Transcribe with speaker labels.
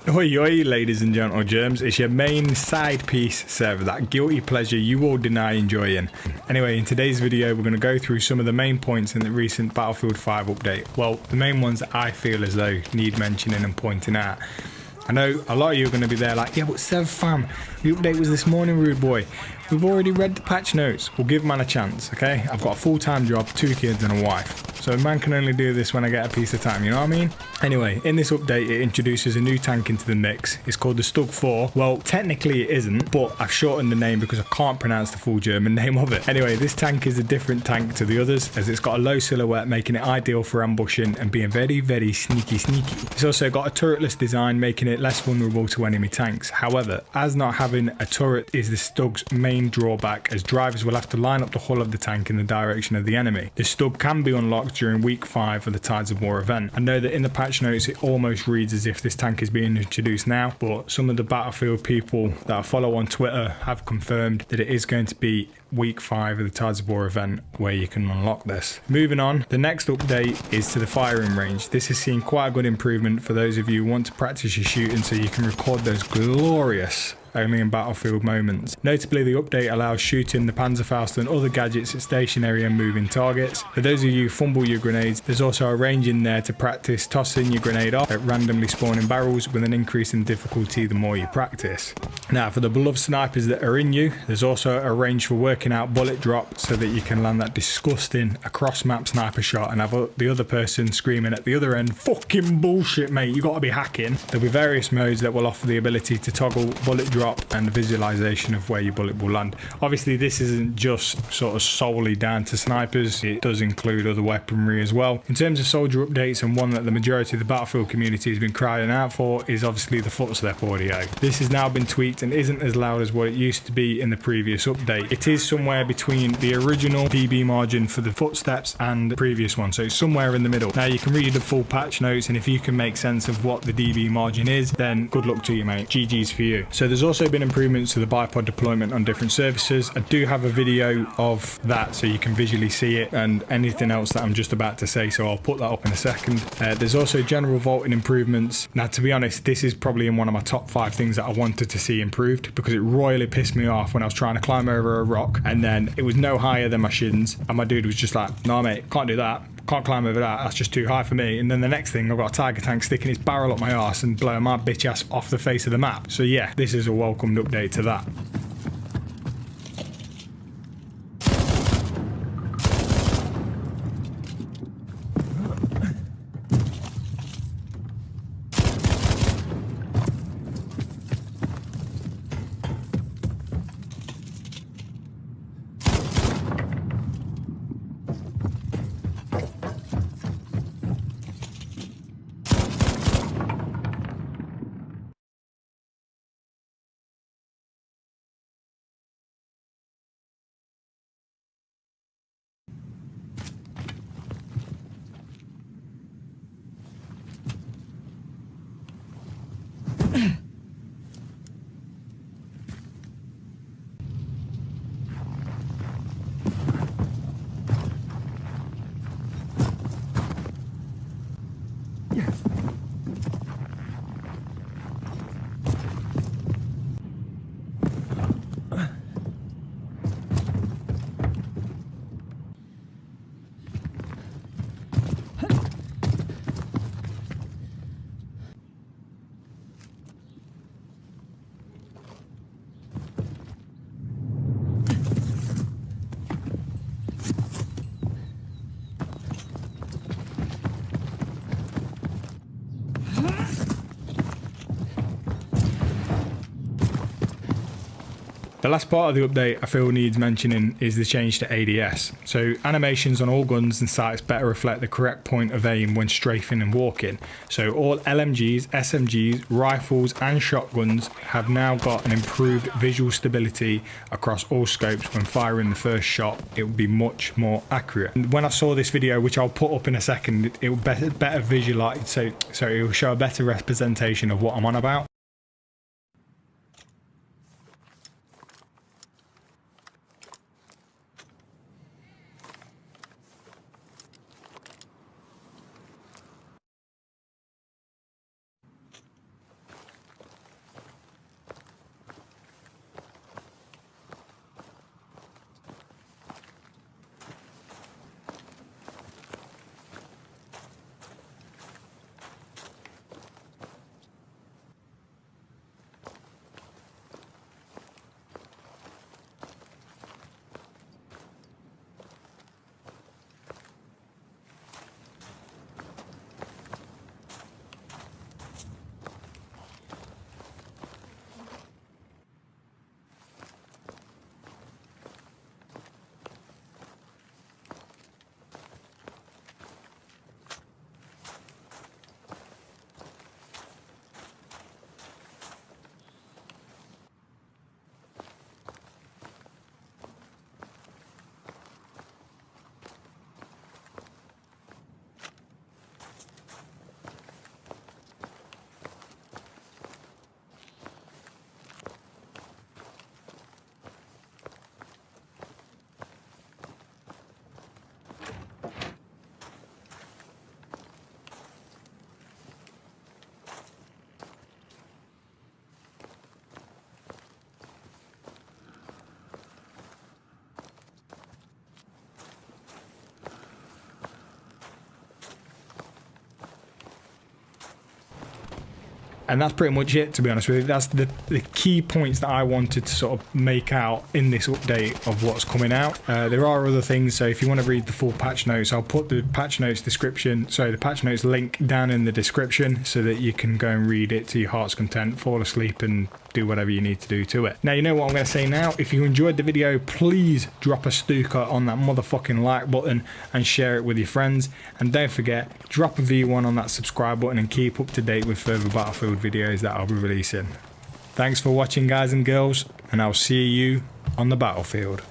Speaker 1: Oi oi ladies and gentle germs, it's your main side piece server, that guilty pleasure you all deny enjoying. Anyway, in today's video we're going to go through some of the main points in the recent Battlefield 5 update. Well, the main ones that I feel as though need mentioning and pointing out. I know a lot of you are going to be there like, yeah but Sev fam, the update was this morning, rude boy. We've already read the patch notes. We'll give man a chance, okay? I've got a full-time job, 2 kids and a wife. So a man can only do this when I get a piece of time, you know what I mean? Anyway, in this update it introduces a new tank into the mix. It's called the Stug IV. Well, technically it isn't, but I've shortened the name because I can't pronounce the full German name of it. Anyway, this tank is a different tank to the others as it's got a low silhouette, making it ideal for ambushing and being very sneaky. It's also got a turretless design, making it less vulnerable to enemy tanks. However, as not having a turret is the Stug's main drawback, as drivers will have to line up the hull of the tank in the direction of the enemy. The Stug can be unlocked during week 5 of the Tides of War event. I know that in the patch notes it almost reads as if this tank is being introduced now, but some of the Battlefield people that I follow on Twitter have confirmed that it is going to be week 5 of the Tides of War event where you can unlock this. Moving on, the next update is to the firing range. This has seen quite a good improvement for those of you who want to practice your shooting so you can record those glorious only in Battlefield moments. Notably, the update allows shooting the Panzerfaust and other gadgets at stationary and moving targets. For those of you who fumble your grenades, there's also a range in there to practice tossing your grenade off at randomly spawning barrels with an increase in difficulty the more you practice. Now, for the beloved snipers that are in you, there's also a range for working out bullet drop so that you can land that disgusting across map sniper shot and have the other person screaming at the other end, fucking bullshit mate, you gotta be hacking. There'll be various modes that will offer the ability to toggle bullet drop and the visualization of where your bullet will land. Obviously this isn't just sort of solely down to snipers, it does include other weaponry as well. In terms of soldier updates, and one that the majority of the Battlefield community has been crying out for, is obviously the footstep audio. This has now been tweaked and isn't as loud as what it used to be in the previous update. It is somewhere between the original dB margin for the footsteps and the previous one, so it's somewhere in the middle. Now you can read the full patch notes, and if you can make sense of what the dB margin is, then good luck to you mate, GG's for you. So there's also been improvements to the bipod deployment on different services. I do have a video of that so you can visually see it and anything else that I'm just about to say, so I'll put that up in a second. There's also general vaulting improvements. Now to be honest, this is probably in one of my top 5 things that I wanted to see improved, because it royally pissed me off when I was trying to climb over a rock and then it was no higher than my shins and my dude was just like, nah mate, can't do that, can't climb over that, that's just too high for me. And then the next thing, I've got a tiger tank sticking its barrel up my arse and blowing my bitch ass off the face of the map. So yeah, this is a welcomed update to that. The last part of the update I feel needs mentioning is the change to ADS. So animations on all guns and sights better reflect the correct point of aim when strafing and walking. So all LMGs, SMGs, rifles and shotguns have now got an improved visual stability across all scopes. When firing the first shot, it will be much more accurate. And when I saw this video, which I'll put up in a second, it will better visualize, so it will show a better representation of what I'm on about. And that's pretty much it, to be honest with you. That's the key points that I wanted to sort of make out in this update of what's coming out. There are other things, so if you want to read the full patch notes, I'll put the patch notes the patch notes link down in the description so that you can go and read it to your heart's content, fall asleep and do whatever you need to do to it. Now, you know what I'm going to say now. If you enjoyed the video, please drop a Stuka on that motherfucking like button and share it with your friends. And don't forget, drop a V1 on that subscribe button and keep up to date with further Battlefield videos that I'll be releasing. Thanks for watching, guys and girls, and I'll see you on the battlefield.